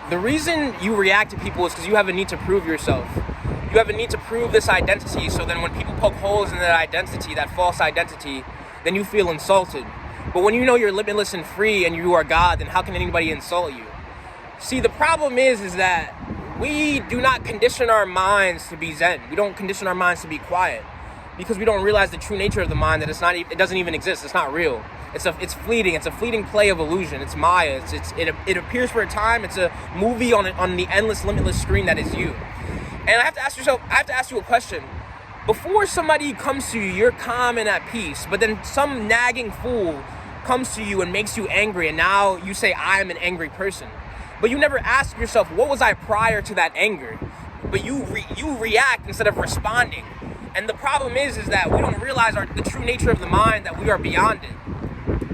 The reason you react to people is because you have a need to prove yourself. You have a need to prove this identity, so then when people poke holes in that identity, that false identity, then you feel insulted. But when you know you're limitless and free and you are God, then how can anybody insult you? See, the problem is that we do not condition our minds to be Zen. We don't condition our minds to be quiet because we don't realize the true nature of the mind, that it doesn't even exist. It's not real. It's fleeting. It's a fleeting play of illusion. It's Maya. It appears for a time. It's a movie on the endless, limitless screen that is you. And I have to ask you a question. Before somebody comes to you, you're calm and at peace, but then some nagging fool comes to you and makes you angry, and now you say, I am an angry person. But you never ask yourself, what was I prior to that anger? But you react instead of responding. And the problem is that we don't realize the true nature of the mind, that we are beyond it.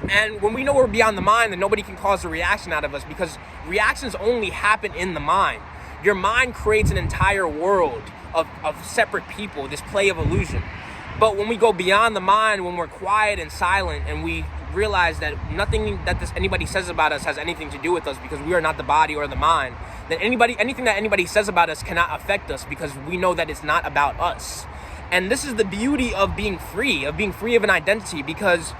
And when we know we're beyond the mind, then nobody can cause a reaction out of us, because reactions only happen in the mind. Your mind creates an entire world of separate people, this play of illusion. But when we go beyond the mind, when we're quiet and silent, and we realize that nothing that anybody says about us has anything to do with us, because we are not the body or the mind, then anything that anybody says about us cannot affect us, because we know that it's not about us. And this is the beauty of being free of an identity, because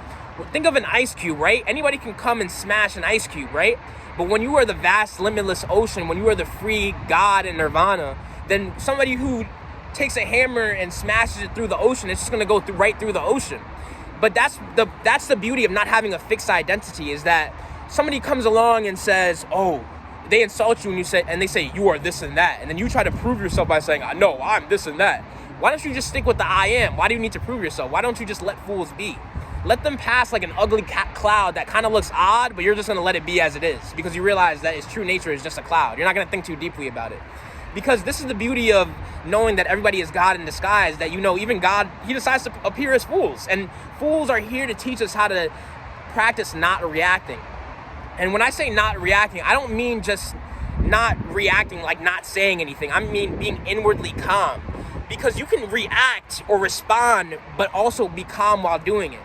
think of an ice cube, right? Anybody can come and smash an ice cube, right? But when you are the vast, limitless ocean, when you are the free God in nirvana, then somebody who takes a hammer and smashes it through the ocean, it's just going to go right through the ocean. But that's the beauty of not having a fixed identity, is that somebody comes along and says, oh, they insult you and they say you are this and that, and then you try to prove yourself by saying, no, I'm this and that. Why don't you just stick with the I am? Why do you need to prove yourself? Why don't you just let fools be? Let them pass like an ugly cloud that kind of looks odd, but you're just going to let it be as it is, because you realize that its true nature is just a cloud. You're not going to think too deeply about it. Because this is the beauty of knowing that everybody is God in disguise, that even God, he decides to appear as fools. And fools are here to teach us how to practice not reacting. And when I say not reacting, I don't mean just not reacting like not saying anything. I mean being inwardly calm. Because you can react or respond, but also be calm while doing it.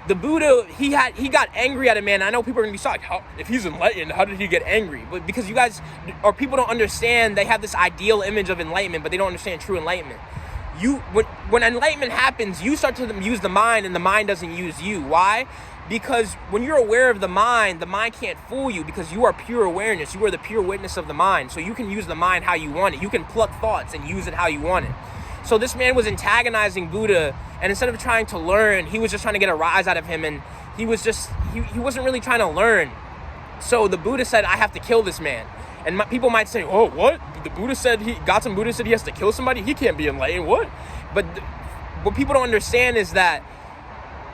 The Buddha, he got angry at a man. I know people are going to be shocked. If he's enlightened, how did he get angry? But because you guys, or people don't understand, they have this ideal image of enlightenment, but they don't understand true enlightenment. When enlightenment happens, you start to use the mind, and the mind doesn't use you. Why? Because when you're aware of the mind can't fool you, because you are pure awareness. You are the pure witness of the mind. So you can use the mind how you want it. You can pluck thoughts and use it how you want it. So this man was antagonizing Buddha, and instead of trying to learn, he was just trying to get a rise out of him, and he wasn't really trying to learn. So the Buddha said, I have to kill this man. And people might say, oh, what? The Buddha said Buddha said he has to kill somebody? He can't be enlightened, what? But what people don't understand is that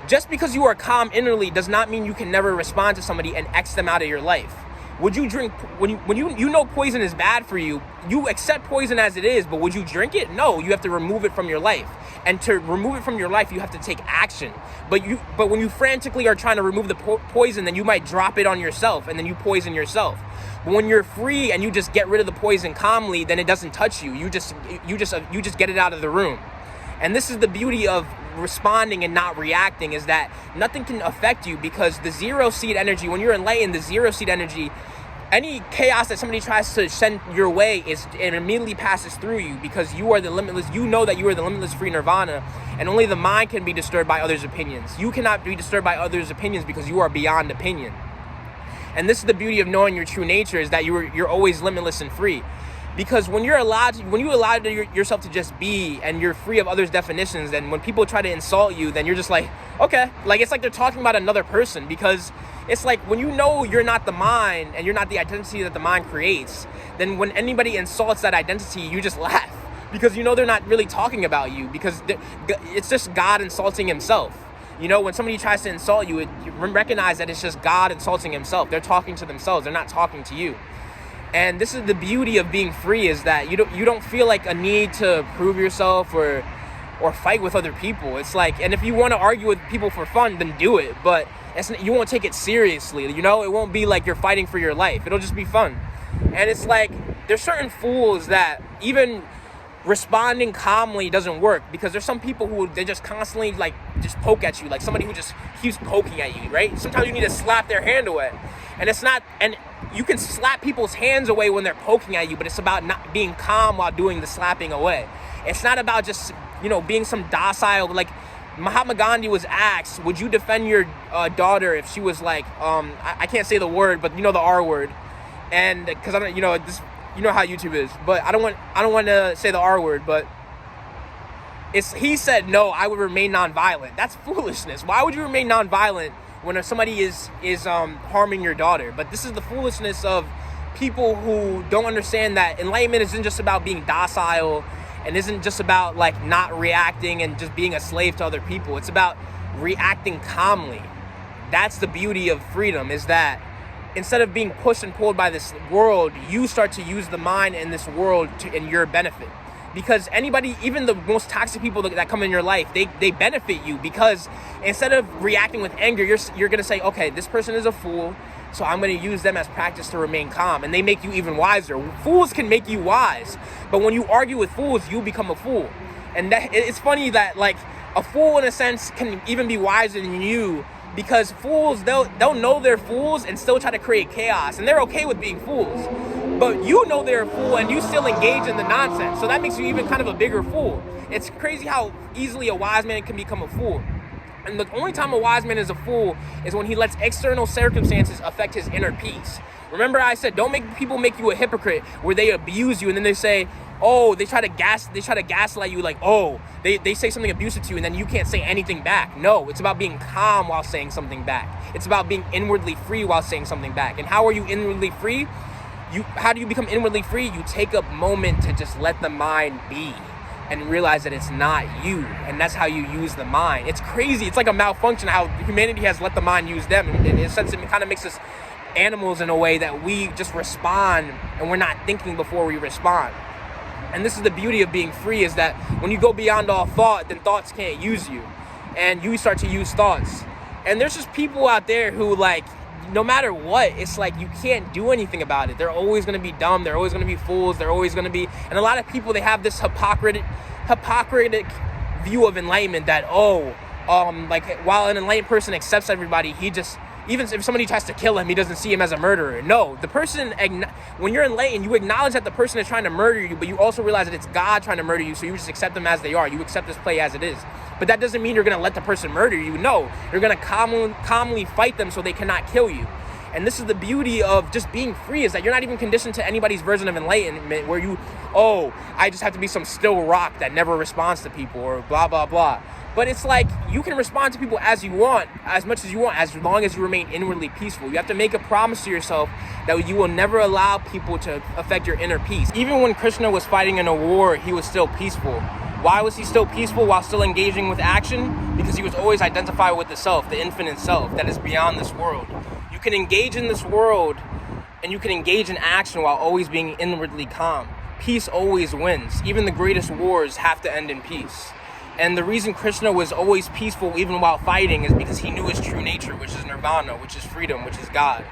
just because you are calm innerly does not mean you can never respond to somebody and X them out of your life. Would you drink, when you know poison is bad for you, you accept poison as it is, but would you drink it? No, you have to remove it from your life. And to remove it from your life, you have to take action. But when you frantically are trying to remove the poison, then you might drop it on yourself, and then you poison yourself. But when you're free and you just get rid of the poison calmly, then it doesn't touch you. You just get it out of the room. And this is the beauty of responding and not reacting, is that nothing can affect you, because the zero seed energy, when you're enlightened, the zero seed energy, any chaos that somebody tries to send your way, it immediately passes through you, because you are the limitless. You know that you are the limitless free nirvana, and only the mind can be disturbed by others' opinions. You cannot be disturbed by others' opinions, because you are beyond opinion. And this is the beauty of knowing your true nature, is that you're always limitless and free. Because when you allow yourself to just be, and you're free of others' definitions, then when people try to insult you, then you're just like, okay. Like, it's like they're talking about another person, because it's like when you know you're not the mind and you're not the identity that the mind creates, then when anybody insults that identity, you just laugh, because you know they're not really talking about you, because it's just God insulting himself. You know, when somebody tries to insult you, you recognize that it's just God insulting himself. They're talking to themselves. They're not talking to you. And this is the beauty of being free, is that you don't feel like a need to prove yourself or fight with other people. It's like, and if you want to argue with people for fun, then do it. But you won't take it seriously. You know, it won't be like you're fighting for your life. It'll just be fun. And it's like, there's certain fools that even responding calmly doesn't work, because there's some people who they just constantly like just poke at you, like somebody who just keeps poking at you, right? Sometimes you need to slap their hand away. And it's not, and you can slap people's hands away when they're poking at you, but it's about not being calm while doing the slapping away. It's not about just, being some docile, like Mahatma Gandhi was asked, would you defend your daughter if she was like, I can't say the word, but the R word. And because I don't, this, how YouTube is, but I don't want to say the R word, but he said, no, I would remain nonviolent. That's foolishness. Why would you remain nonviolent when somebody is harming your daughter? But this is the foolishness of people who don't understand that enlightenment isn't just about being docile and isn't just about like not reacting and just being a slave to other people. It's about reacting calmly. That's the beauty of freedom, is that instead of being pushed and pulled by this world, you start to use the mind in this world in your benefit. Because anybody, even the most toxic people that come in your life, they benefit you, because instead of reacting with anger, you're going to say, okay, this person is a fool, so I'm going to use them as practice to remain calm. And they make you even wiser. Fools can make you wise. But when you argue with fools, you become a fool. And it's funny that like a fool in a sense can even be wiser than you, because fools, they'll know they're fools and still try to create chaos. And they're okay with being fools. But you know they're a fool and you still engage in the nonsense. So that makes you even kind of a bigger fool. It's crazy how easily a wise man can become a fool. And the only time a wise man is a fool is when he lets external circumstances affect his inner peace. Remember I said, don't make people make you a hypocrite where they abuse you and then they say, oh, they try to gaslight you, like, oh, they say something abusive to you and then you can't say anything back. No, it's about being calm while saying something back. It's about being inwardly free while saying something back. And how are you inwardly free? How do you become inwardly free? You take a moment to just let the mind be and realize that it's not you. And that's how you use the mind. It's crazy. It's like a malfunction how humanity has let the mind use them. And in a sense, it kind of makes us animals in a way that we just respond and we're not thinking before we respond. And this is the beauty of being free, is that when you go beyond all thought, then thoughts can't use you. And you start to use thoughts. And there's just people out there who, like, no matter what, it's like you can't do anything about it. They're always going to be dumb. They're always going to be fools. They're always going to be... And a lot of people, they have this hypocritic view of enlightenment that, like, while an enlightened person accepts everybody, he just... Even if somebody tries to kill him, he doesn't see him as a murderer. No, the person, when you're enlightened, you acknowledge that the person is trying to murder you, but you also realize that it's God trying to murder you, so you just accept them as they are. You accept this play as it is. But that doesn't mean you're going to let the person murder you. No, you're going to calmly fight them so they cannot kill you. And this is the beauty of just being free, is that you're not even conditioned to anybody's version of enlightenment where I just have to be some still rock that never responds to people or blah, blah, blah. But it's like you can respond to people as you want, as much as you want, as long as you remain inwardly peaceful. You have to make a promise to yourself that you will never allow people to affect your inner peace. Even when Krishna was fighting in a war, he was still peaceful. Why was he still peaceful while still engaging with action? Because he was always identified with the self, the infinite self that is beyond this world. You can engage in this world and you can engage in action while always being inwardly calm. Peace always wins. Even the greatest wars have to end in peace. And the reason Krishna was always peaceful even while fighting is because he knew his true nature, which is nirvana, which is freedom, which is God.